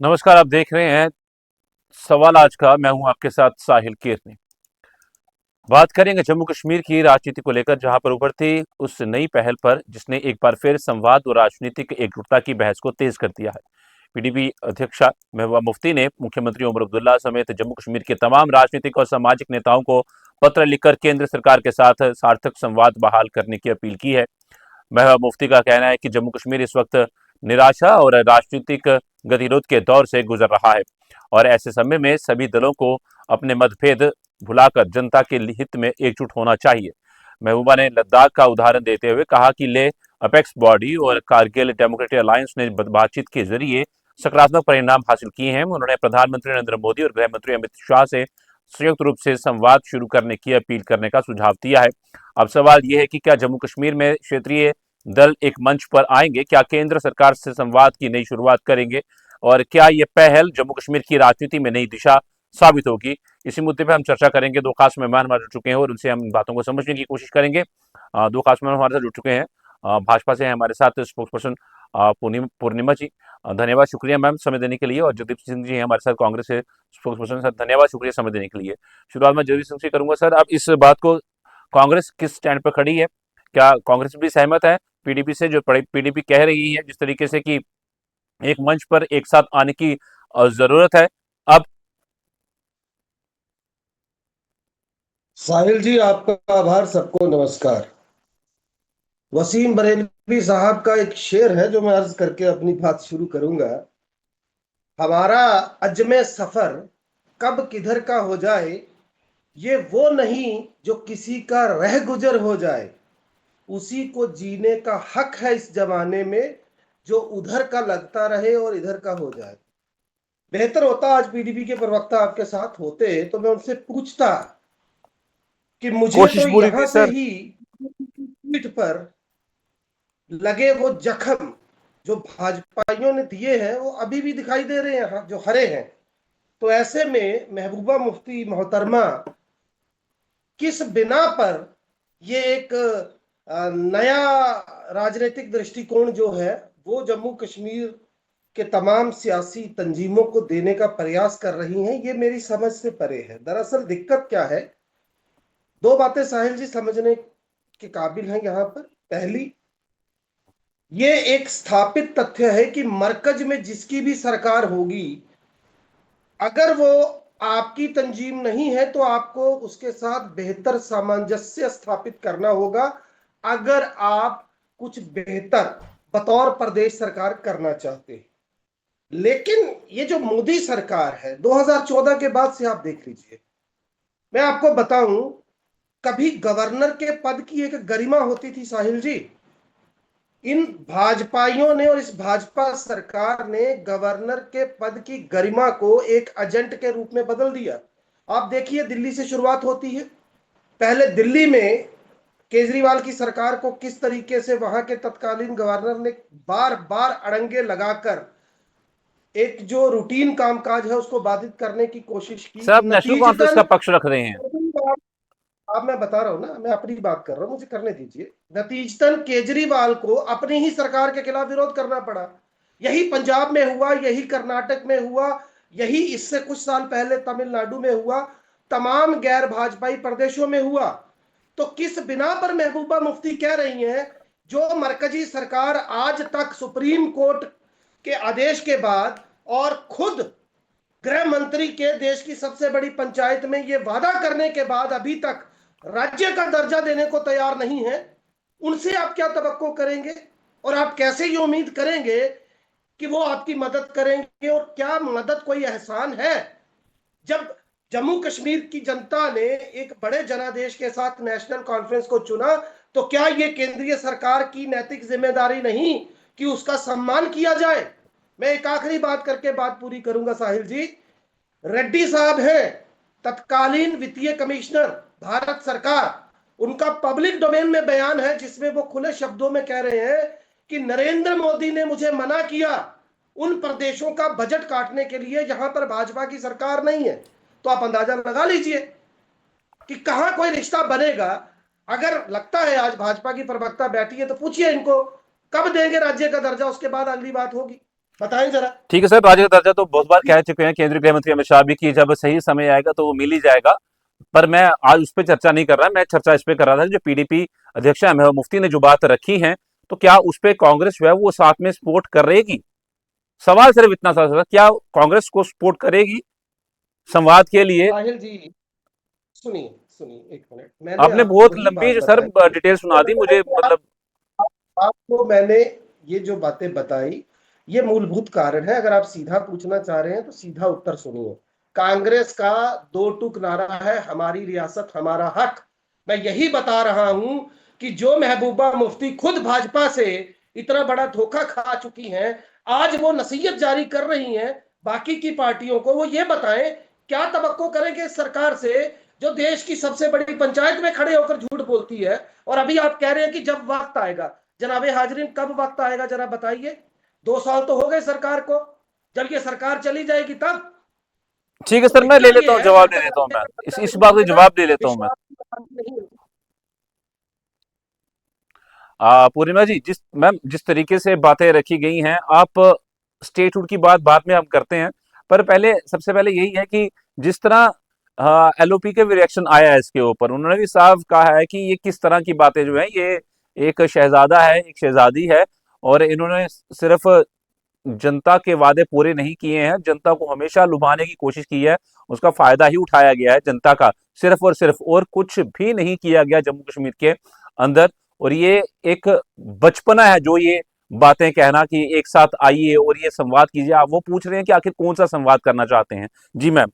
नमस्कार। आप देख रहे हैं सवाल आज का। मैं हूं आपके साथ साहिल कीर्तनी। बात करेंगे जम्मू कश्मीर की राजनीति को लेकर, जहां पर उभरती उस नई पहल पर जिसने एक बार फिर संवाद और राजनीतिक एकजुटता की बहस को तेज कर दिया है। पीडीपी अध्यक्षा महबूबा मुफ्ती ने मुख्यमंत्री उमर अब्दुल्ला समेत जम्मू कश्मीर के तमाम राजनीतिक और सामाजिक नेताओं को पत्र लिखकर केंद्र सरकार के साथ सार्थक संवाद बहाल करने की अपील की है। महबूबा मुफ्ती का कहना है कि जम्मू कश्मीर इस वक्त निराशा और राजनीतिक गतिरोध के दौर से गुजर रहा है और ऐसे समय में सभी दलों को अपने मतभेद भुलाकर जनता के हित में एकजुट होना चाहिए। महबूबा ने लद्दाख का उदाहरण देते हुए कहा कि ले अपेक्स बॉडी और कारगिल डेमोक्रेटिक अलायंस ने बातचीत के जरिए सकारात्मक परिणाम हासिल किए हैं। उन्होंने प्रधानमंत्री नरेंद्र मोदी और गृह मंत्री अमित शाह से संयुक्त रूप से संवाद शुरू करने की अपील करने का सुझाव दिया है। अब सवाल यह है कि क्या जम्मू कश्मीर में क्षेत्रीय दल एक मंच पर आएंगे, क्या केंद्र सरकार से संवाद की नई शुरुआत करेंगे और क्या ये पहल जम्मू कश्मीर की राजनीति में नई दिशा साबित होगी। इसी मुद्दे पर हम चर्चा करेंगे। दो खास मेहमान हमारे जुड़ चुके हैं और उनसे हम इन बातों को समझने की कोशिश करेंगे। दो खास मेहमान हमारे साथ जुड़ चुके हैं। भाजपा से हैं हमारे साथ स्पोक्स पर्सन पूर्णिमा जी। धन्यवाद, शुक्रिया मैम समय देने के लिए। और जगदीप सिंह जी हैं हमारे साथ कांग्रेस से स्पोक्स पर्सन। सर धन्यवाद, शुक्रिया समय देने के लिए। शुरुआत में जगदीप सिंह से करूंगा। सर, आप इस बात को, कांग्रेस किस स्टैंड पर खड़ी है? क्या कांग्रेस भी सहमत है पीडीपी से, जो पीडीपी कह रही है जिस तरीके से कि एक मंच पर एक साथ आने की जरूरत है अब? साहिल जी, आपका आभार। सबको नमस्कार। वसीम बरेलवी साहब का एक शेर है जो मैं अर्ज करके अपनी बात शुरू करूंगा। हमारा अजमे सफर कब किधर का हो जाए, ये वो नहीं जो किसी का रह गुजर हो जाए, उसी को जीने का हक है इस जमाने में, जो उधर का लगता रहे और इधर का हो जाए। बेहतर होता आज पीडीपी के प्रवक्ता आपके साथ होते तो मैं उनसे पूछता कि मुझे कोशिश तो पूरी यहां थी से सर। ही पीठ पर लगे वो जख्म जो भाजपाइयों ने दिए हैं वो अभी भी दिखाई दे रहे हैं, जो हरे हैं। तो ऐसे में महबूबा मुफ्ती मोहतरमा किस बिना पर ये एक नया राजनीतिक दृष्टिकोण जो है वो जम्मू कश्मीर के तमाम सियासी तंजीमों को देने का प्रयास कर रही हैं, ये मेरी समझ से परे है। दरअसल दिक्कत क्या है, दो बातें साहिल जी समझने के काबिल हैं यहाँ पर। पहली, ये एक स्थापित तथ्य है कि मरकज में जिसकी भी सरकार होगी, अगर वो आपकी तंजीम नहीं है तो आपको उसके साथ बेहतर सामंजस्य स्थापित करना होगा, अगर आप कुछ बेहतर बतौर प्रदेश सरकार करना चाहते हैं। लेकिन ये जो मोदी सरकार है 2014 के बाद से आप देख लीजिए, मैं आपको बताऊं, कभी गवर्नर के पद की एक गरिमा होती थी साहिल जी। इन भाजपाइयों ने और इस भाजपा सरकार ने गवर्नर के पद की गरिमा को एक एजेंट के रूप में बदल दिया। आप देखिए, दिल्ली से शुरुआत होती है। पहले दिल्ली में केजरीवाल की सरकार को किस तरीके से वहां के तत्कालीन गवर्नर ने बार बार अड़ंगे लगाकर एक जो रूटीन कामकाज है उसको बाधित करने की कोशिश की। सर, आप नेशनल कॉन्फ्रेंस का नतीजतन, पक्ष रख रहे हैं। अब मैं बता रहा हूं ना, मैं अपनी बात कर रहा हूं, मुझे करने दीजिए। नतीजतन केजरीवाल को अपनी ही सरकार के खिलाफ विरोध करना पड़ा। यही पंजाब में हुआ, यही कर्नाटक में हुआ, यही इससे कुछ साल पहले तमिलनाडु में हुआ, तमाम गैर भाजपाई प्रदेशों में हुआ। तो किस बिना पर महबूबा मुफ्ती कह रही हैं, जो मरकजी सरकार आज तक सुप्रीम कोर्ट के आदेश के बाद और खुद गृह मंत्री के देश की सबसे बड़ी पंचायत में यह वादा करने के बाद अभी तक राज्य का दर्जा देने को तैयार नहीं है, उनसे आप क्या तवक्को करेंगे? और आप कैसे ये उम्मीद करेंगे कि वो आपकी मदद करेंगे? और क्या मदद कोई एहसान है? जब जम्मू कश्मीर की जनता ने एक बड़े जनादेश के साथ नेशनल कॉन्फ्रेंस को चुना, तो क्या यह केंद्रीय सरकार की नैतिक जिम्मेदारी नहीं कि उसका सम्मान किया जाए? मैं एक आखिरी बात करके बात पूरी करूंगा साहिल जी। रेड्डी साहब हैं तत्कालीन वित्तीय कमिश्नर, भारत सरकार, उनका पब्लिक डोमेन में बयान है जिसमें वो खुले शब्दों में कह रहे हैं कि नरेंद्र मोदी ने मुझे मना किया उन प्रदेशों का बजट काटने के लिए जहां पर भाजपा की सरकार नहीं है। तो आप अंदाजा लगा लीजिए कि कहां कोई रिश्ता बनेगा। अगर लगता है आज भाजपा की प्रवक्ता बैठी है तो पूछिए इनको, कब देंगे राज्य का दर्जा, उसके बाद अगली बात होगी। बताएं जरा। ठीक है सर, राज्य का दर्जा तो बहुत बार कह चुके हैं केंद्रीय गृह मंत्री अमित शाह भी कि जब सही समय आएगा तो वो मिल ही जाएगा। पर मैं आज उस पर चर्चा नहीं कर रहा, मैं चर्चा इस पे कर रहा था जो पीडीपी अध्यक्ष महबूबा मुफ्ती ने जो बात रखी है, तो क्या उस पे कांग्रेस जो है वो साथ में सपोर्ट करेगी? सवाल सिर्फ इतना सा था, क्या कांग्रेस को सपोर्ट करेगी संवाद के लिए? साहिल जी, सुनिए सुनिए एक मिनट, मैंने आपने आपको बहुत वही लंबी बात जो सर बताई। डिटेल तो सुना दी मैंने मुझे, कि मतलब आपको मैंने ये जो बातें बताई, ये मूलभूत कारण है। अगर आप सीधा पूछना चाह रहे हैं तो सीधा उत्तर सुनिए। कांग्रेस का दो टूक नारा है, हमारी रियासत हमारा हक। मैं यही बता रहा हूं कि जो महबूबा मुफ्ती खुद भाजपा से इतना बड़ा धोखा खा चुकी हैं, आज वो नसीहत जारी कर रही हैं बाकी की पार्टियों को। वो ये बताएं क्या तवक्को करेंगे इस सरकार से जो देश की सबसे बड़ी पंचायत में खड़े होकर झूठ बोलती है। और अभी आप कह रहे हैं कि जब वक्त आएगा। जनाबे हाजरीन, कब वक्त आएगा जरा बताइए। 2 साल तो हो गए सरकार को, जब ये सरकार चली जाएगी तब। ठीक है तो सर, मैं ले दिक्कत लेता ये हूँ, है जवाब जब दे तक देता हूँ, रास्ते मैं में बंदा इस नहीं बात का मिलेगा, जवाब दे देता हूँ मैं। विश्वास की बात नहीं होगी। पूर्णिमा जी, जिस तरीके से बातें रखी गई हैं, आप स्टेटहुड की बात बाद में हम करते हैं, पर पहले सबसे पहले यही है कि जिस तरह एलओपी के भी रिएक्शन आया है इसके ऊपर, उन्होंने भी साफ कहा है कि ये किस तरह की बातें जो है, ये एक शहजादा है, एक शहजादी है, और इन्होंने सिर्फ जनता के वादे पूरे नहीं किए हैं, जनता को हमेशा लुभाने की कोशिश की है, उसका फायदा ही उठाया गया है जनता का, सिर्फ और सिर्फ, और कुछ भी नहीं किया गया जम्मू कश्मीर के अंदर। और ये एक बचपना है जो ये बातें कहना कि एक साथ आइए और ये संवाद कीजिए। आप वो पूछ रहे हैं कि आखिर कौन सा संवाद करना चाहते हैं? जी मैम।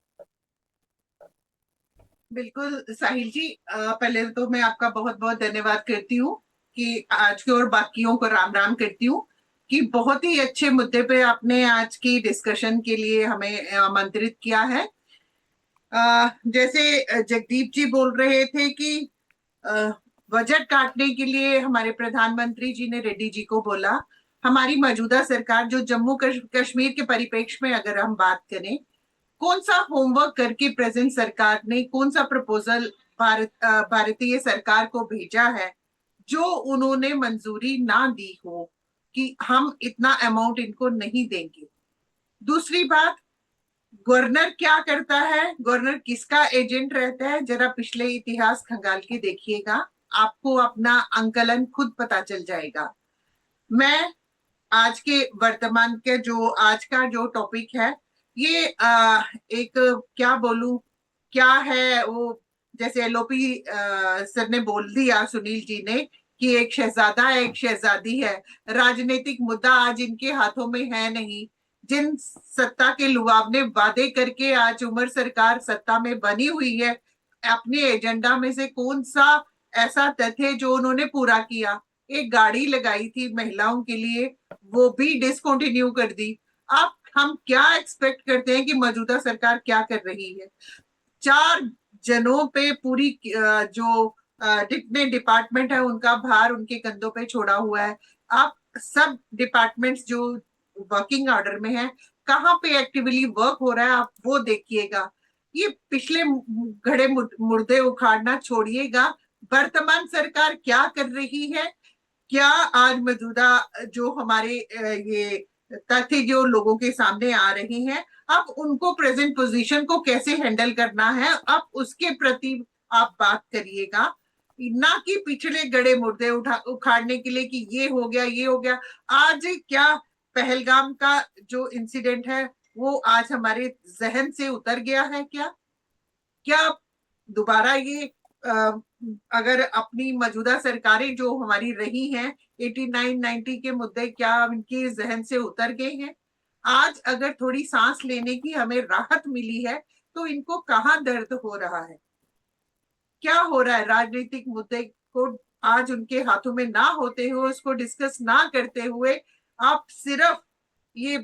बिल्कुल साहिल जी, पहले तो मैं आपका बहुत बहुत धन्यवाद करती हूँ कि आज के और बाकियों को राम राम करती हूँ कि बहुत ही अच्छे मुद्दे पे आपने आज की डिस्कशन के लिए हमें आमंत्रित किया है। जैसे जगदीप जी बोल रहे थे कि अ, बजट काटने के लिए हमारे प्रधानमंत्री जी ने रेड्डी जी को बोला। हमारी मौजूदा सरकार जो जम्मू कश्मीर के परिप्रेक्ष्य में अगर हम बात करें, कौन सा होमवर्क करके प्रेजेंट सरकार ने कौन सा प्रपोजल भारतीय सरकार को भेजा है जो उन्होंने मंजूरी ना दी हो कि हम इतना अमाउंट इनको नहीं देंगे। दूसरी बात, गवर्नर क्या करता है, गवर्नर किसका एजेंट रहता है, जरा पिछले इतिहास खंगाल के देखिएगा, आपको अपना अंकलन खुद पता चल जाएगा। मैं आज के वर्तमान के जो आज का जो टॉपिक है, ये एक क्या बोलूं, क्या है वो, जैसे एलओपी सर ने बोल दिया, सुनील जी ने, कि एक शहजादा है एक शहजादी है। राजनीतिक मुद्दा आज इनके हाथों में है नहीं। जिन सत्ता के लुभावने वादे करके आज उमर सरकार सत्ता में बनी हुई है, अपने एजेंडा में से कौन सा ऐसा तथ्य जो उन्होंने पूरा किया? एक गाड़ी लगाई थी महिलाओं के लिए, वो भी डिसकंटिन्यू कर दी। आप हम क्या एक्सपेक्ट करते हैं कि मौजूदा सरकार क्या कर रही है? 4 जनों पे पूरी जो जितने डिपार्टमेंट है उनका भार उनके कंधों पे छोड़ा हुआ है। आप सब डिपार्टमेंट्स जो वर्किंग ऑर्डर में है, कहाँ पे एक्टिवली वर्क हो रहा है, आप वो देखिएगा। ये पिछले घड़े मुर्दे उखाड़ना छोड़िएगा। वर्तमान सरकार क्या कर रही है? क्या आज मौजूदा जो हमारे ये तथ्य जो लोगों के सामने आ रहे हैं, अब उनको प्रेजेंट पोजीशन को कैसे हैंडल करना है, अब उसके प्रति आप बात करिएगा, ना कि पिछले गड़े मुर्दे उखाड़ने के लिए कि ये हो गया ये हो गया। आज क्या पहलगाम का जो इंसिडेंट है वो आज हमारे जहन से उतर गया है? क्या दोबारा ये अगर अपनी मौजूदा सरकारें जो हमारी रही हैं 89-90 के मुद्दे क्या इनके जहन से उतर गए हैं? आज अगर थोड़ी सांस लेने की हमें राहत मिली है तो इनको कहाँ दर्द हो रहा है? क्या हो रहा है? राजनीतिक मुद्दे को आज उनके हाथों में ना होते हुए, उसको डिस्कस ना करते हुए, आप सिर्फ ये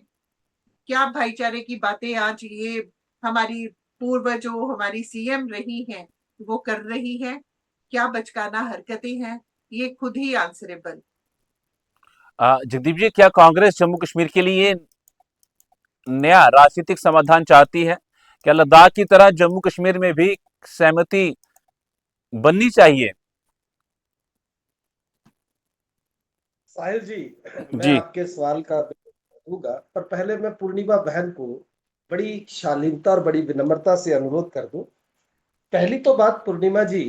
क्या भाईचारे की बातें आज ये हमारी पूर्व जो हमारी सीएम रही हैं वो कर रही हैं? क्या बचकाना हरकतें हैं? ये खुद ही आंसरेबल। जगदीप जी, क्या कांग्रेस जम्मू कश्मीर के लिए नया राजनीतिक समाधान चाहती है? क्या लद्दाख की तरह जम्मू कश्मीर में भी सहमति बननी चाहिए? साहिल जी, मैं जी। आपके सवाल का होगा, पर पहले मैं पूर्णिमा बहन को बड़ी शालीनता और बड़ी विनम्रता से अनुरोध कर दूं। पहली तो बात, पूर्णिमा जी,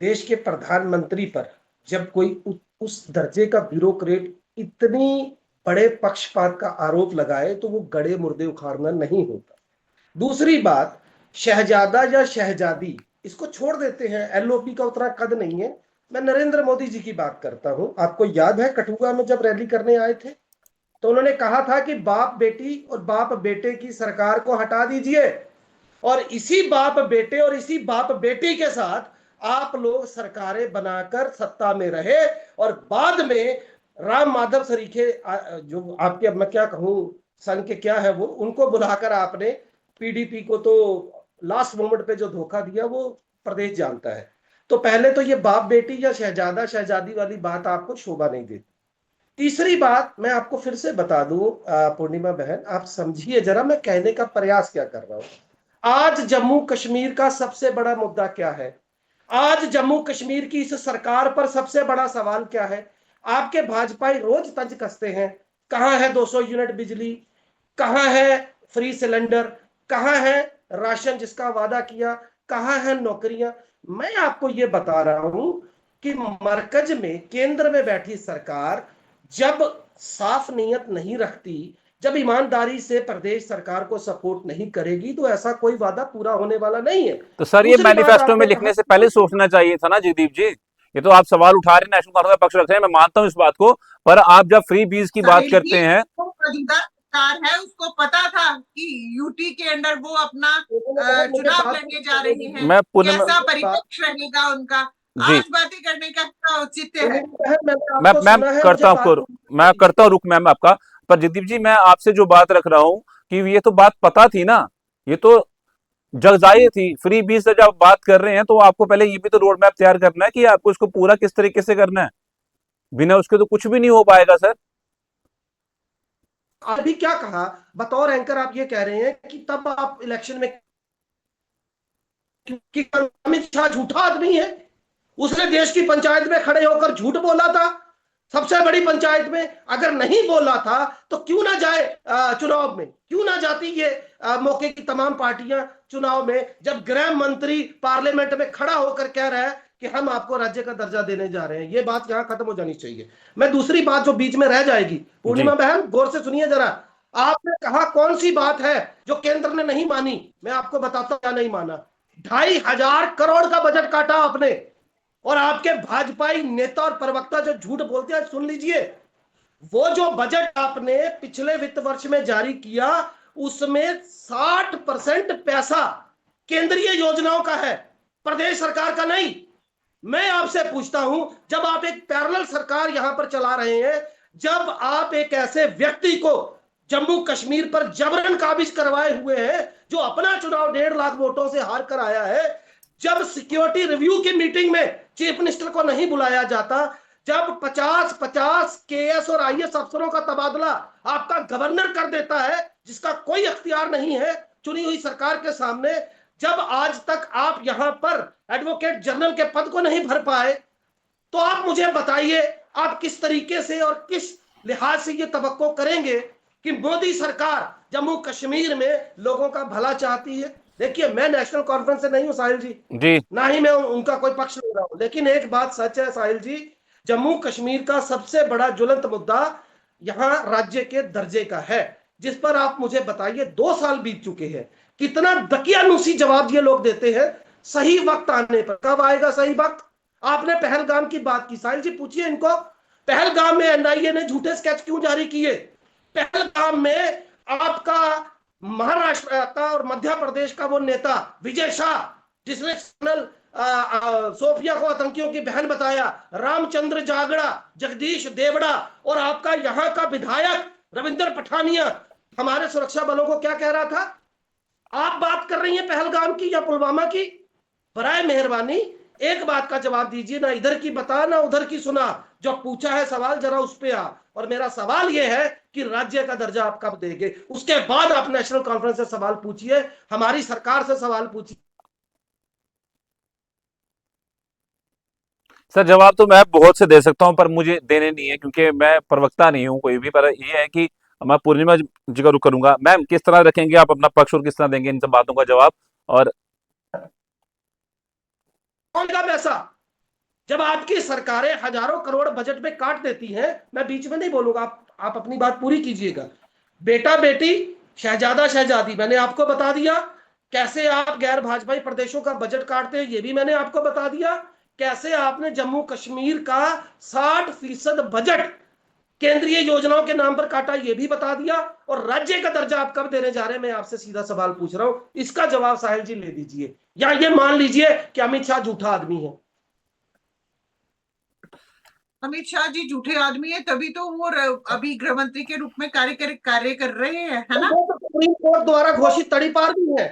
देश के प्रधानमंत्री पर जब कोई उस दर्जे का ब्यूरोक्रेट इतनी बड़े पक्षपात का आरोप लगाए तो वो गड़े मुर्दे उखाड़ना नहीं होता। दूसरी बात, शहजादा या शहजादी इसको छोड़ देते हैं, एलओपी का उतना कद नहीं है। मैं नरेंद्र मोदी जी की बात करता हूं। आपको याद है कठुआ में जब रैली करने आए थे तो उन्होंने कहा था कि बाप बेटी और बाप बेटे की सरकार को हटा दीजिए और इसी बाप बेटे और इसी बाप बेटी के साथ आप लोग सरकारें बनाकर सत्ता में रहे और बाद में राम माधव सरीखे जो आपके, अब मैं क्या कहूं, संघ के क्या है वो, उनको बुलाकर आपने पीडीपी को तो लास्ट मोमेंट पे जो धोखा दिया वो प्रदेश जानता है। तो पहले तो ये बाप बेटी या शहजादा शहजादी वाली बात आपको शोभा नहीं देती। तीसरी बात मैं आपको फिर से बता दूं, पूर्णिमा बहन, आप समझिए जरा मैं कहने का प्रयास क्या कर रहा हूं। आज जम्मू कश्मीर का सबसे बड़ा मुद्दा क्या है? आज जम्मू कश्मीर की इस सरकार पर सबसे बड़ा सवाल क्या है? आपके भाजपाई रोज तंज कसते हैं, कहां है 200 यूनिट बिजली, कहां है फ्री सिलेंडर, कहां है राशन जिसका वादा किया, कहां है नौकरियां। मैं आपको यह बता रहा हूं कि मरकज में, केंद्र में बैठी सरकार जब साफ नीयत नहीं रखती, जब ईमानदारी से प्रदेश सरकार को सपोर्ट नहीं करेगी तो ऐसा कोई वादा पूरा होने वाला नहीं है। तो सर ये दूसरी बात मैनिफेस्टो में आपने कहा, लिखने से पहले सोचना चाहिए था ना जगदीप जी। ये तो आप सवाल उठा रहे हैं, नेशनल कॉन्फ्रेंस का पक्ष रख रहे हैं, मैं मानता हूं इस बात को, पर आप जब फ्री बीज की बात साहिल करते जी, हैं। वो मौजूदा सरकार है, उसको पता था कि यूटी के अंदर वो अपना मुझे चुनाव बात लड़ने जा रहे हैं, मैं पूर्ण कैसा बात परिप्रेक्ष्य रहेगा उनका। जी, आज बातें करने का क्या औचित्य है? मैंने मैं आपको मैं सुना है, मुझे करता बात हूँ, मैं करता हूँ रुक मैम आपका। पर जगदीप जी मैं आपसे जो बात रख रहा हूँ कि ये तो बात पता थी ना, ये तो जग जाहिर थी। फ्री बीज से जब बात कर रहे हैं तो आपको पहले ये भी तो रोड मैप तैयार करना है कि आपको इसको पूरा किस तरीके से करना है। बिना उसके तो कुछ भी नहीं हो पाएगा सर। अभी क्या कहा बतौर एंकर, आप ये कह रहे हैं कि तब आप इलेक्शन में, क्योंकि अमित शाह झूठा आदमी है, उसने देश की पंचायत में खड़े होकर झूठ बोला था। सबसे बड़ी पंचायत में अगर नहीं बोला था तो क्यों ना जाए चुनाव में, क्यों ना जाती ये मौके की तमाम पार्टियां चुनाव में, जब गृह मंत्री पार्लियामेंट में खड़ा होकर कह रहा है कि हम आपको राज्य का दर्जा देने जा रहे हैं। ये बात यहां खत्म हो जानी चाहिए। मैं दूसरी बात जो बीच में रह जाएगी, जी, पूर्णिमा बहन गौर से सुनिए जरा। आपने कहा कौन सी बात है जो केंद्र ने नहीं मानी, मैं आपको बताता हूं क्या नहीं माना। 2,500 करोड़ का बजट काटा आपने, और आपके भाजपाई नेता और प्रवक्ता जो झूठ बोलते हैं, सुन लीजिए, वो जो बजट आपने पिछले वित्त वर्ष में जारी किया उसमें 60% पैसा केंद्रीय योजनाओं का है, प्रदेश सरकार का नहीं। मैं आपसे पूछता हूं, जब आप एक पैरेलल सरकार यहां पर चला रहे हैं, जब आप एक ऐसे व्यक्ति को जम्मू कश्मीर पर जबरन काबिज करवाए हुए हैं जो अपना चुनाव 1.5 लाख वोटों से हार कर आया है, जब सिक्योरिटी रिव्यू की मीटिंग में चीफ मिनिस्टर को नहीं बुलाया जाता, जब 50-50 केएस और आईएएस अफसरों का तबादला आपका गवर्नर कर देता है जिसका कोई अख्तियार नहीं है चुनी हुई सरकार के सामने, जब आज तक आप यहां पर एडवोकेट जनरल के पद को नहीं भर पाए, तो आप मुझे बताइए आप किस तरीके से और किस लिहाज से ये तवक्को करेंगे कि मोदी सरकार जम्मू कश्मीर में लोगों का भला चाहती है। देखिए, मैं नेशनल कॉन्फ्रेंस से नहीं हूं साहिल जी, जी, ना ही मैं उनका कोई पक्ष ले रहा हूं, लेकिन एक बात सच है साहिल जी, जम्मू कश्मीर का सबसे बड़ा ज्वलंत मुद्दा यहां राज्य के दर्जे का है, जिस पर आप मुझे बताइए 2 साल बीत चुके हैं, कितना दकियानुसी जवाब ये लोग देते हैं। सही वक्त आने पर, कब आएगा सही वक्त? आपने पहलगाम की बात की, साहिल जी पूछिए इनको, पहलगाम में एनआईए ने झूठे स्केच क्यों जारी किए? पहलगाम में आपका महाराष्ट्र का और मध्य प्रदेश का वो नेता विजय शाह, जिसने सोफिया को आतंकियों की बहन बताया, रामचंद्र जागड़ा, जगदीश देवड़ा, और आपका यहां का विधायक रविंद्र पठानिया हमारे सुरक्षा बलों को क्या कह रहा था? आप बात कर रही हैं पहलगाम की या पुलवामा की? बराए मेहरबानी एक बात का जवाब दीजिए, ना इधर की बता ना उधर की सुना, जो पूछा है सवाल जरा उस पे आ। और मेरा सवाल यह है कि राज्य का दर्जा आप कब देंगे? उसके बाद आप नेशनल कॉन्फ्रेंस से सवाल पूछिए, हमारी सरकार से सवाल पूछिए। सर जवाब तो मैं बहुत से दे सकता हूं पर मुझे देने नहीं है क्योंकि मैं प्रवक्ता नहीं हूं कोई भी। पर यह है कि मैं पूर्णिमा जी का रुख करूंगा। मैम, किस तरह रखेंगे आप अपना पक्ष और किस तरह देंगे इन सब बातों का जवाब? और कौन का पैसा जब आपकी सरकारें हजारों करोड़ बजट में काट देती हैं, मैं बीच में नहीं बोलूंगा, आप अपनी बात पूरी कीजिएगा। बेटा बेटी, शहजादा शहजादी, मैंने आपको बता दिया। कैसे आप गैर भाजपाई प्रदेशों का बजट काटते हैं, ये भी मैंने आपको बता दिया। कैसे आपने जम्मू कश्मीर का 60% बजट केंद्रीय योजनाओं के नाम पर काटा, ये भी बता दिया। और राज्य का दर्जा आप कब देने जा रहे हैं, मैं आपसे सीधा सवाल पूछ रहा हूं, इसका जवाब साहिल जी ले दीजिए। या ये मान लीजिए कि अमित शाह झूठा आदमी है। अमित शाह जी झूठे आदमी है, तभी तो वो अभी गृह मंत्री के रूप में कार्य कर रहे हैं, है ना? वो तो सुप्रीम कोर्ट द्वारा घोषित तड़ीपार भी है,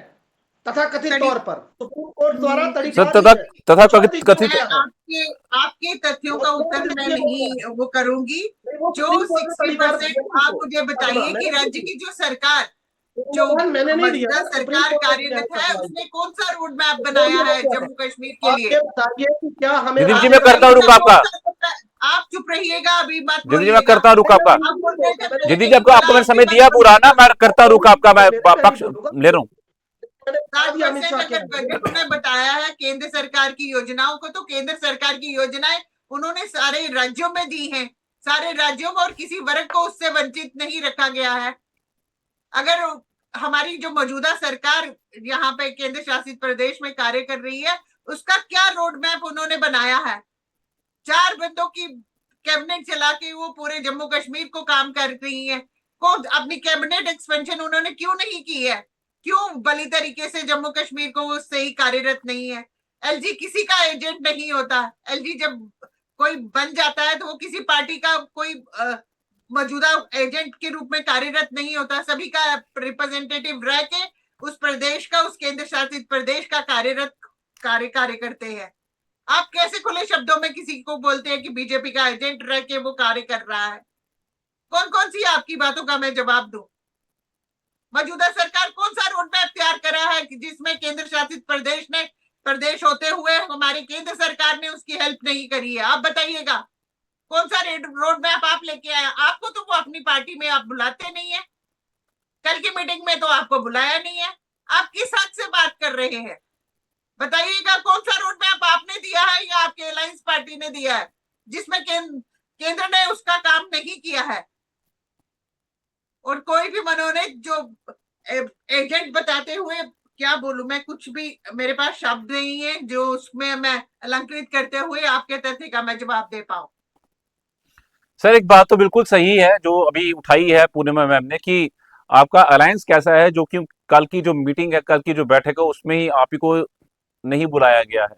तथाकथित तौर पर सुप्रीम कोर्ट द्वारा सर, तड़ीपार तथा भी है। तथा वो कथित कथित मैं है। आपके आपके तथ्यों का उत्तर मैं नहीं वो करूंगी। वो जो सुप्रीम कोर्ट ने तड़ीपार 60% दिया आप उनको। मुझे बताइए कि राज्य की जो सरकार, जो मैंने नहीं दिया, मौजूदा सुप्रीम सरकार कोर्ट ने दिया कार्यरत है, सप्लाई। उसने कौन सा रोड मैप बनाया है जम्मू कश्मीर के आप लिए? ये बताइए कि क्या हमें दीदी जी, आप मैं करता हूँ बताइए रुक ना, आपका। कौन सा road map? आप चुप रहिएगा, अभी मत दीदी जी, मैं बोलिएगा। करता हूँ रुक आपका। आप बोल रहे थे मैंने दीदी जी, नहीं आपको बोला, आपको मैंने आप भी समय मत दिया पूरा ना, बोलिएगा। मैं करता हूँ रुक आपका, मैं पक्ष बोलूंगा, ले रहा हूँ। मैंने बता दिया अमित 60% शाह क्या अगर बजट में बताया है केंद्र सरकार की योजनाओं को, तो केंद्र सरकार की योजनाएं उन्होंने सारे राज्यों में दी हैं, सारे राज्यों में, और किसी वर्ग को उससे वंचित नहीं रखा गया है। अगर हमारी जो मौजूदा सरकार यहाँ पे केंद्र शासित प्रदेश में कार्य कर रही है, उसका क्या रोड मैप उन्होंने बनाया है? 4 बंदों की कैबिनेट चला के वो पूरे जम्मू कश्मीर को काम कर रही है। को अपनी कैबिनेट एक्सपेंशन उन्होंने क्यों नहीं की है? क्यों भली तरीके से जम्मू कश्मीर को वो सही कार्यरत नहीं है? एलजी किसी का एजेंट नहीं होता। एलजी जब कोई बन जाता है तो वो किसी पार्टी का कोई मौजूदा एजेंट के रूप में कार्यरत नहीं होता, सभी का रिप्रेजेंटेटिव रह के उस प्रदेश का, उस केंद्र शासित प्रदेश का कार्यरत कार्य करते हैं। आप कैसे खुले शब्दों में किसी को बोलते हैं कि बीजेपी का एजेंट रह के वो कार्य कर रहा है? कौन कौन सी आपकी बातों का मैं जवाब दूं? मौजूदा सरकार कौन सा रोड मैप तैयार करा है जिसमें केंद्र शासित प्रदेश होते हुए हमारी केंद्र सरकार ने उसकी हेल्प नहीं करी है? आप बताइएगा, कौन सा रोड मैप आप लेके आए? आपको तो वो अपनी पार्टी में आप बुलाते नहीं है, कल की मीटिंग में तो आपको बुलाया नहीं है। आप किस हद से बात कर रहे हैं? बताइएगा, कौन सा रोड मैप आपने दिया है या आपके अलायंस पार्टी ने दिया है, जिसमें केंद्र ने उसका काम नहीं किया है? और कोई भी मनोनीत जो एजेंट बताते हुए, क्या बोलूं मैं, कुछ भी मेरे पास शब्द नहीं है जो उसमें मैं अलंकृत करते हुए आपके तथ्य का मैं जवाब दे पाऊं। सर, एक बात तो बिल्कुल सही है जो अभी उठाई है पूर्णिमा मैम ने, कि आपका अलायंस कैसा है, जो कि कल की जो मीटिंग है, कल की जो बैठक है, उसमें ही आप ही को नहीं बुलाया गया है।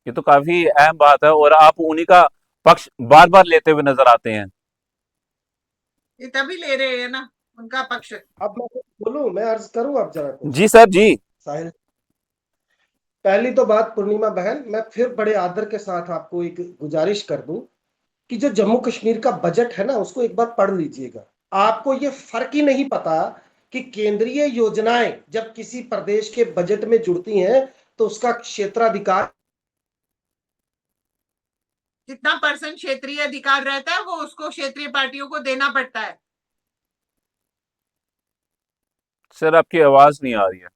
ये तो काफी अहम बात है और आप उन्हीं का पक्ष बार बार लेते हुए नजर आते हैं। ये तभी ले रहे हैं ना उनका पक्ष। अब मैं कुछ बोलूं, मैं अर्ज करूं आप जरा कुछ। जी सर जी। साहिल, पहली तो बात पूर्णिमा बहन, मैं फिर बड़े आदर के साथ आपको एक गुजारिश कर दूं कि जो जम्मू कश्मीर का बजट है ना, उसको एक बार पढ़ लीजिएगा। आपको ये फर्क ही नहीं पता कि केंद्रीय योजनाएं जब किसी प्रदेश के बजट में जुड़ती हैं तो उसका क्षेत्राधिकार, जितना % क्षेत्रीय अधिकार रहता है वो उसको क्षेत्रीय पार्टियों को देना पड़ता है। सर, आपकी आवाज नहीं आ रही है।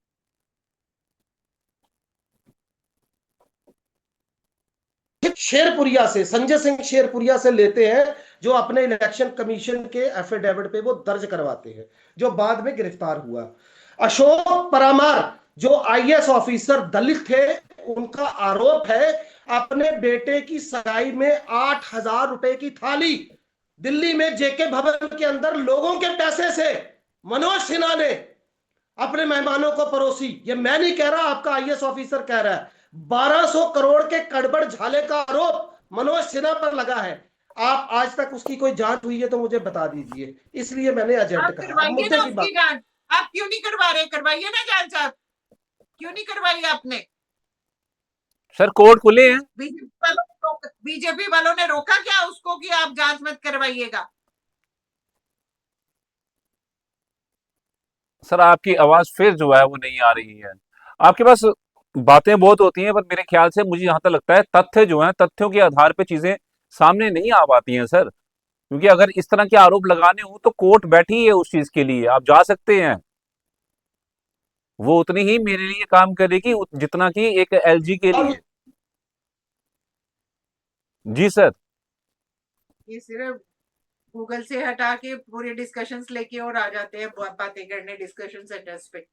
शेरपुरिया से, संजय सिंह शेरपुरिया से लेते हैं, जो अपने इलेक्शन कमीशन के एफिडेविट पे वो दर्ज करवाते हैं, जो बाद में गिरफ्तार हुआ। अशोक परमार, जो आईएएस ऑफिसर दलित थे, उनका आरोप है अपने बेटे की सगाई में 8,000 रुपए की थाली दिल्ली में जेके भवन के अंदर लोगों के पैसे से मनोज सिन्हा ने अपने मेहमानों को परोसी। ये मैं नहीं कह रहा, आपका आईएएस ऑफिसर कह रहा है। 1200 करोड़ के कड़बड़ झाले का आरोप मनोज सिन्हा पर लगा है। आप आज तक उसकी कोई जांच हुई है तो मुझे बता दीजिए, इसलिए मैंने एजेंट आप कहा। करवाइए मुद्दे ना की उसकी बात, जांच। आप क्यों नहीं करवा रहे? करवाइए ना जांच। आप क्यों नहीं करवाई आपने? सर, कोर्ट खुले हैं। बीजेपी वालों ने रोका क्या उसको कि आप जांच मत करवाइएगा? सर, आपकी आवाज फिर जो है वो नहीं आ रही है। आपके पास बातें बहुत होती हैं, पर मेरे ख्याल से मुझे यहाँ तक लगता है तथ्य जो है, तथ्यों के आधार पे चीजें सामने नहीं आ पाती हैं सर। क्योंकि अगर इस तरह के आरोप लगाने हो तो कोर्ट बैठी है उस चीज के लिए, आप जा सकते हैं। वो उतनी ही मेरे लिए काम करेगी जितना कि एक एलजी के लिए। जी सर। ये सिर्फ गूगल से हटा के पूरे डिस्कशंस लेके और आ जाते हैं बातें करने डिस्कशन सेंटर्स पे।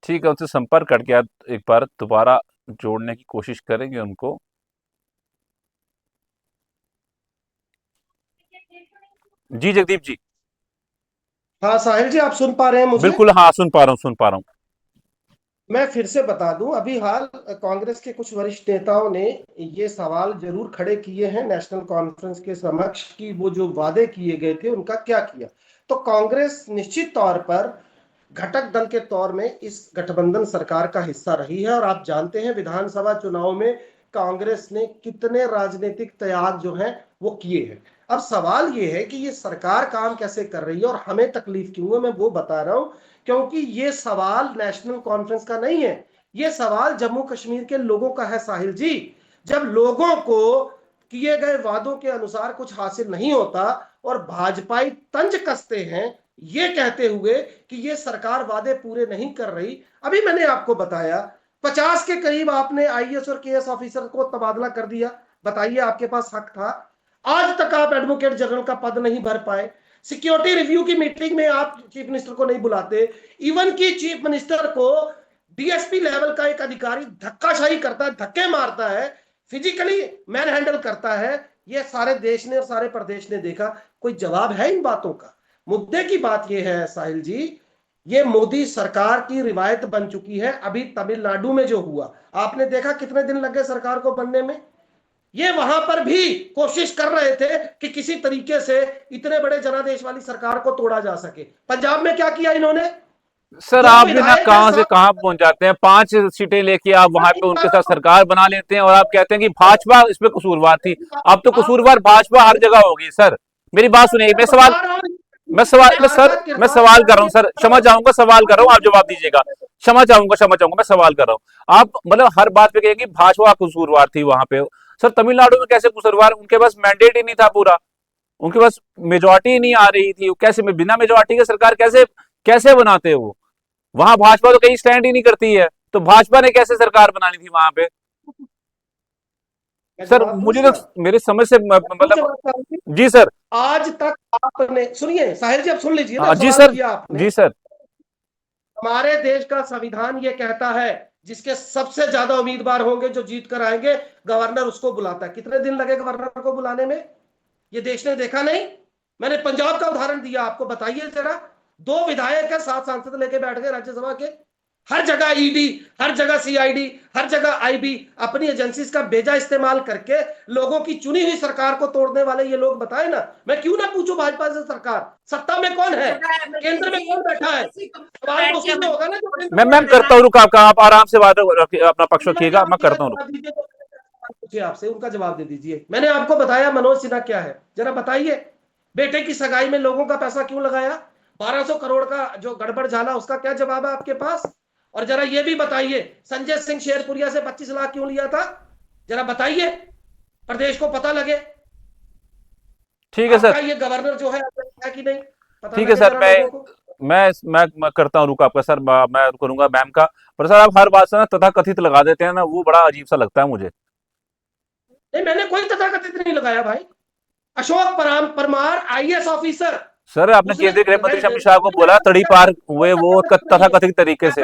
ठीक है, उनसे संपर्क करके आप एक बार दोबारा जोड़ने की कोशिश करेंगे उनको। जी जगदीप जी। हाँ साहिल जी, आप सुन पा रहे हैं मुझे? बिल्कुल, हाँ सुन पा रहा हूँ, सुन पा रहा हूँ। मैं फिर से बता दूं, अभी हाल कांग्रेस के कुछ वरिष्ठ नेताओं ने ये सवाल जरूर खड़े किए हैं नेशनल कॉन्फ्रेंस के समक्ष कि वो जो वादे किए गए थे उनका क्या किया। तो कांग्रेस निश्चित तौर पर घटक दल के तौर में इस गठबंधन सरकार का हिस्सा रही है, और आप जानते हैं विधानसभा चुनाव में कांग्रेस ने कितने राजनीतिक त्याग जो हैं वो किए हैं। अब सवाल ये है कि ये सरकार काम कैसे कर रही है और हमें तकलीफ क्यों है, मैं वो बता रहा हूं। क्योंकि ये सवाल नेशनल कॉन्फ्रेंस का नहीं है, ये सवाल जम्मू कश्मीर के लोगों का है साहिल जी। जब लोगों को किए गए वादों के अनुसार कुछ हासिल नहीं होता और भाजपाई तंज कसते हैं ये कहते हुए कि ये सरकार वादे पूरे नहीं कर रही। अभी मैंने आपको बताया 50 के करीब आपने आईएएस और केएस ऑफिसर को तबादला कर दिया। बताइए, आपके पास हक था। आज तक आप एडवोकेट जनरल का पद नहीं भर पाए। सिक्योरिटी रिव्यू की मीटिंग में आप चीफ मिनिस्टर को नहीं बुलाते। इवन की चीफ मिनिस्टर को डीएसपी लेवल का एक अधिकारी धक्काशाही करता है, धक्के मारता है, फिजिकली मैन हैंडल करता है। ये सारे देश ने और सारे प्रदेश ने देखा। कोई जवाब है इन बातों का? मुद्दे की बात यह है साहिल जी, ये मोदी सरकार की रिवायत बन चुकी है। अभी तमिलनाडु में जो हुआ आपने देखा, कितने दिन लगे सरकार को बनने में। ये वहां पर भी कोशिश कर रहे थे कि किसी तरीके से इतने बड़े जनादेश वाली सरकार को तोड़ा जा सके। पंजाब में क्या किया इन्होंने? सर दो आप भी ना विधायक कहां से कहां पहुंच जाते हैं, 5 सीटें लेके आप वहां पे उनके साथ सरकार बना लेते हैं और आप कहते हैं कि भाजपा इसमें कसूरवार थी। अब तो कसूरवार भाजपा हर जगह होगी सर। मेरी बात सुनिए, मैं सवाल कर रहा हूं सर, क्षमा चाहूंगा, सवाल कर रहा हूं, आप जवाब दीजिएगा। क्षमा चाहूंगा, मैं सवाल कर रहा हूं। आप मतलब हर बात पे कहेंगे भाजपा कसूरवार थी वहां पे। सर तमिलनाडु में कैसे कसूरवार? उनके पास मैंडेट ही नहीं था पूरा, उनके पास मेजोरिटी ही नहीं आ रही थी। कैसे में बिना मेजोरिटी के सरकार कैसे कैसे बनाते वो? वहां भाजपा तो कहीं स्टैंड ही नहीं करती है, तो भाजपा ने कैसे सरकार बनानी थी वहां पे? सर मुझे तो मेरे समझ से मतलब। जी सर। आज तक आपने, सुनिए साहिल जी, आप सुन लीजिए ना, जी सवाल सर। किया आपने। जी सर। हमारे देश का संविधान ये कहता है जिसके सबसे ज्यादा उम्मीदवार होंगे जो जीत कर आएंगे, गवर्नर उसको बुलाता है। कितने दिन लगे गवर्नर को बुलाने में? ये देश ने देखा नहीं? मैंने पंजाब का उदाहरण दिया आपको, बताइए जरा। 2 विधायक है, 7 सांसद लेके बैठ गए राज्यसभा के। हर जगह ईडी, हर जगह सीआईडी, हर जगह आईबी, अपनी एजेंसीज का बेजा इस्तेमाल करके लोगों की चुनी हुई सरकार को तोड़ने वाले ये लोग बताए ना। मैं क्यों ना पूछूं भाजपा से, सरकार सत्ता में कौन है, केंद्र में कौन बैठा है? सवाल तो उसी में होगा ना जो मैं करता हूँ, रुक आपका, आप आराम से बात अपना पक्ष रखिएगा, मैं करता हूँ। पूछिए आपसे, उनका जवाब दे दीजिए। मैंने आपको बताया मनोज सिन्हा क्या है, जरा बताइए। बेटे की सगाई में लोगों का पैसा क्यों लगाया? 1200 करोड़ का जो गड़बड़ झाला, उसका क्या जवाब है आपके पास? और जरा ये भी बताइए, संजय सिंह शेरपुरिया से 25 लाख क्यों लिया था? जरा बताइए, प्रदेश को पता लगे। ठीक है सर। ये गवर्नर जो है कि नहीं पता? ठीक है सर, मैं करता हूँ रुक आपका सर, मैं करूंगा मैम का। पर सर आप हर बात से ना तथा कथित लगा देते हैं ना, वो बड़ा अजीब सा लगता है मुझे। नहीं, मैंने कोई तथाकथित नहीं लगाया भाई। Ashok Parmar IAS officer. Sir आपने केंद्रीय गृह मंत्री अमित शाह को बोला तड़ी पार हुए वो तथा कथित तरीके से।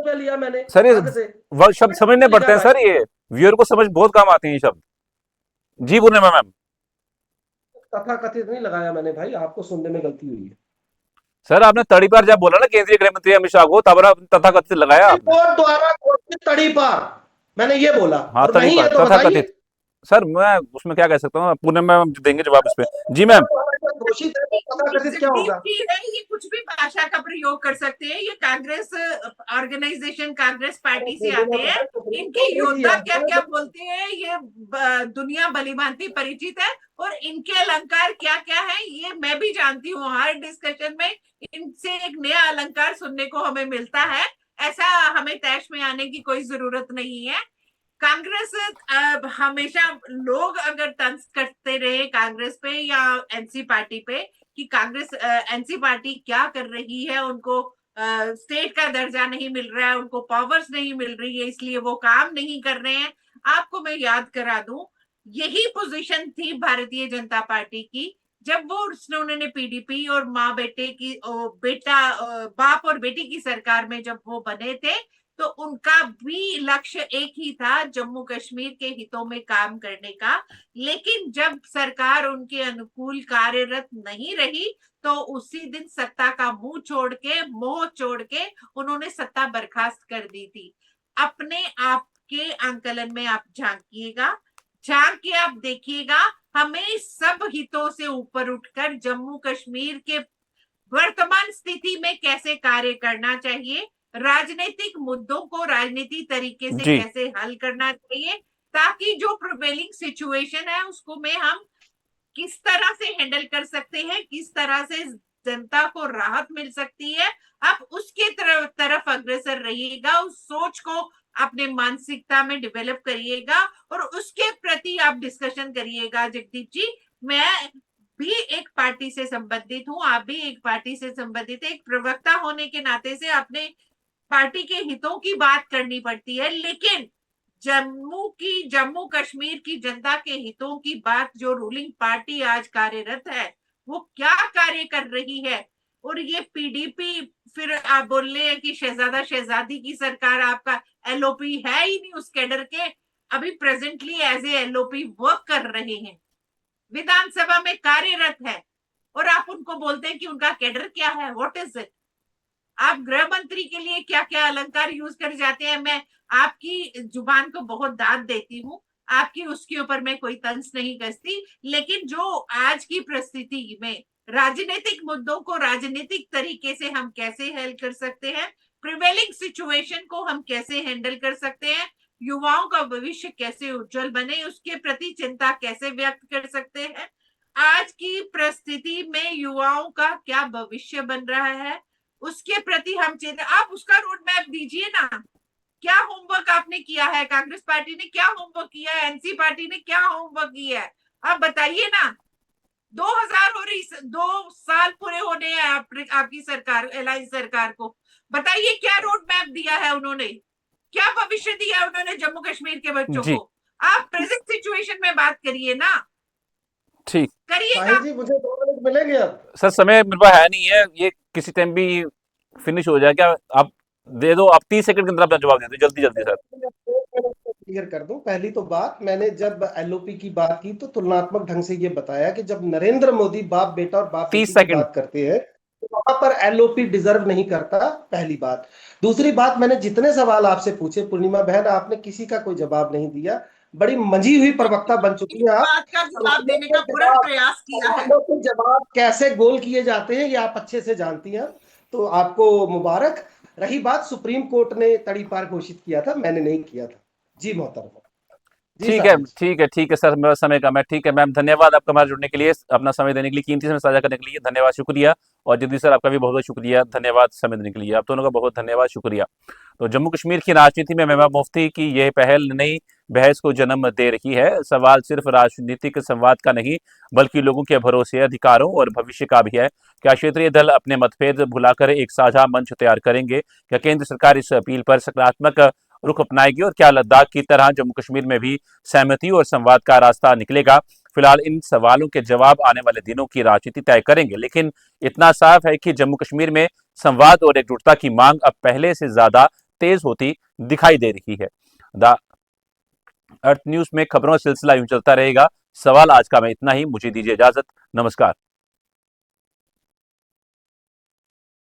लिया मैंने सर ये शब्द समझने पड़ते हैं सर, ये व्यूअर को समझ बहुत काम आते हैं ये शब्द। जी बोले मैम। तथा कथित नहीं लगाया मैंने भाई, आपको सुनने में गलती हुई है। सर आपने तड़ी पार जब बोला ना केंद्रीय गृह मंत्री अमित शाह को, तब तथा कथित लगाया द्वारा तड़ी पार मैंने ये बोला। हाँ तड़ी पार तथा कथित। सर मैं उसमें क्या कह सकता हूँ, पुणे में देंगे जवाब इस पे। जी मैम। घोषित क्या होगा? ये कुछ भी भाषा का प्रयोग कर सकते हैं। ये कांग्रेस ऑर्गेनाइजेशन, कांग्रेस पार्टी से आते हैं। इनके योद्धा क्या क्या बोलते हैं ये दुनिया भली भांति परिचित है। और इनके अलंकार क्या क्या है ये मैं भी जानती हूँ। हर डिस्कशन में इनसे एक नया अलंकार सुनने को हमें मिलता है। ऐसा हमें तैश में आने की कोई जरूरत नहीं है। कांग्रेस हमेशा लोग अगर तंज करते रहे कांग्रेस पे या एनसी पार्टी पे कि कांग्रेस एनसी पार्टी क्या कर रही है, उनको स्टेट का दर्जा नहीं मिल रहा है, उनको पावर्स नहीं मिल रही है, इसलिए वो काम नहीं कर रहे हैं। आपको मैं याद करा दूं, यही पोजीशन थी भारतीय जनता पार्टी की जब वो उन्होंने पीडीपी और माँ बेटे की बाप और बेटी की सरकार में जब वो बने थे, तो उनका भी लक्ष्य एक ही था, जम्मू कश्मीर के हितों में काम करने का। लेकिन जब सरकार उनके अनुकूल कार्यरत नहीं रही, तो उसी दिन सत्ता का मुंह छोड़ के, मोह छोड़ के उन्होंने सत्ता बर्खास्त कर दी थी। अपने आप के आंकलन में आप झांकिएगा, झांक के आप देखिएगा, हमें सब हितों से ऊपर उठकर जम्मू कश्मीर के वर्तमान स्थिति में कैसे कार्य करना चाहिए, राजनीतिक मुद्दों को राजनीति तरीके से जी कैसे हल करना चाहिए, ताकि जो प्रिवेलिंग सिचुएशन है उसको में हम किस तरह से हैंडल कर सकते हैं, किस तरह से जनता को राहत मिल सकती है। आप उसके तरफ अग्रसर रहिएगा, उस सोच को अपने मानसिकता में डेवलप करिएगा और उसके प्रति आप डिस्कशन करिएगा। जगदीप जी, मैं भी एक पार्टी से संबंधित हूँ, आप भी एक पार्टी से संबंधित है, एक प्रवक्ता होने के नाते से अपने पार्टी के हितों की बात करनी पड़ती है, लेकिन जम्मू कश्मीर की जनता के हितों की बात जो रूलिंग पार्टी आज कार्यरत है वो क्या कार्य कर रही है। और ये पीडीपी, फिर आप बोल रहे हैं कि शहजादा शहजादी की सरकार, आपका एलओपी है ही नहीं उस कैडर के, अभी presently as a LOP work कर रहे हैं, विधानसभा में कार्यरत है, और आप उनको बोलते हैं कि उनका कैडर क्या है, व्हाट इज इट। आप गृह मंत्री के लिए क्या क्या अलंकार यूज कर जाते हैं। मैं आपकी जुबान को बहुत दाद देती हूँ, आपकी उसके ऊपर मैं कोई तंज नहीं कसती, लेकिन जो आज की परिस्थिति में राजनीतिक मुद्दों को राजनीतिक तरीके से हम कैसे हैंडल कर सकते हैं, प्रिवेलिंग सिचुएशन को हम कैसे हैंडल कर सकते हैं, युवाओं का भविष्य कैसे उज्जवल बने, उसके प्रति चिंता कैसे व्यक्त कर सकते हैं, आज की परिस्थिति में युवाओं का क्या भविष्य बन रहा है, उसके प्रति हम चिंता, आप उसका रोड मैप दीजिए ना। क्या होमवर्क आपने किया है, कांग्रेस पार्टी ने क्या होमवर्क किया है, एनसी पार्टी ने क्या होमवर्क किया है, आप बताइए ना। 2000 हो रही, 2 साल पूरे होने हैं आपकी सरकार, अलायंस सरकार को, बताइए क्या रोड मैप दिया है उन्होंने, क्या भविष्य दिया है उन्होंने जम्मू कश्मीर के बच्चों जी को। आप प्रेजेंट सिचुएशन में बात करिए ना, ठीक। करिएगा। साहिल जी, मुझे 2 मिनट मिलेंगे अब? सर समय मेरे पास है नहीं है, ये किसी टाइम भी फिनिश हो जाएगा, आप दे दो, आप 30 सेकंड के अंदर अपना जवाब दे दो, जल्दी जल्दी सर। क्लियर कर दूं, पहली तो बात, मैंने जब एलओपी की बात की तो तुलनात्मक ढंग से ये बताया कि जब नरेंद्र मोदी बाप बेटा और बाप 30 बेटी की सेकंड। बात करते हैं तो वहां पर एलओपी डिजर्व नहीं करता, पहली बात। दूसरी बात, मैंने जितने सवाल आपसे पूछे पूर्णिमा बहन, आपने किसी का कोई जवाब नहीं दिया, बड़ी मंजी हुई प्रवक्ता बन चुकी हैं आप। बात का जवाब देने का पूरा प्रयास किया है, सवालों के जवाब कैसे गोल किए जाते हैं ये आप अच्छे से जानती हैं, तो आपको मुबारक। रही बात, सुप्रीम कोर्ट ने तड़ीपार घोषित किया था, मैंने नहीं किया था। जी मोहतरमा। जी ठीक है साहिल जी। ठीक है ठीक है सर, मेरा समय कम है। ठीक है मैम, धन्यवाद आपका हमारे जुड़ने के लिए, अपना समय देने के लिए, कीमती समय साझा करने के लिए धन्यवाद, शुक्रिया। और जगदीश सर आपका भी बहुत बहुत शुक्रिया, धन्यवाद समय देने के लिए, आप दोनों का बहुत धन्यवाद, शुक्रिया। तो जम्मू कश्मीर की राजनीति में महबूबा मुफ्ती की यह पहल नई बहस को जन्म दे रही है। सवाल सिर्फ राजनीतिक संवाद का नहीं, बल्कि लोगों के भरोसे, अधिकारों और भविष्य का भी है। क्या क्षेत्रीय दल अपने मतभेद भुलाकर एक साझा मंच तैयार करेंगे? क्या केंद्र सरकार इस अपील पर सकारात्मक रुख अपनाएगी? और क्या लद्दाख की तरह जम्मू कश्मीर में भी सहमति और संवाद का रास्ता निकलेगा? फिलहाल इन सवालों के जवाब आने वाले दिनों की राजनीति तय करेंगे, लेकिन इतना साफ है कि जम्मू कश्मीर में संवाद और एकजुटता की मांग अब पहले से ज्यादा तेज होती दिखाई दे रही है। द अर्थ न्यूज में खबरों का सिलसिला यूं चलता रहेगा। सवाल आज का मैं इतना ही, मुझे दीजिए इजाजत, नमस्कार।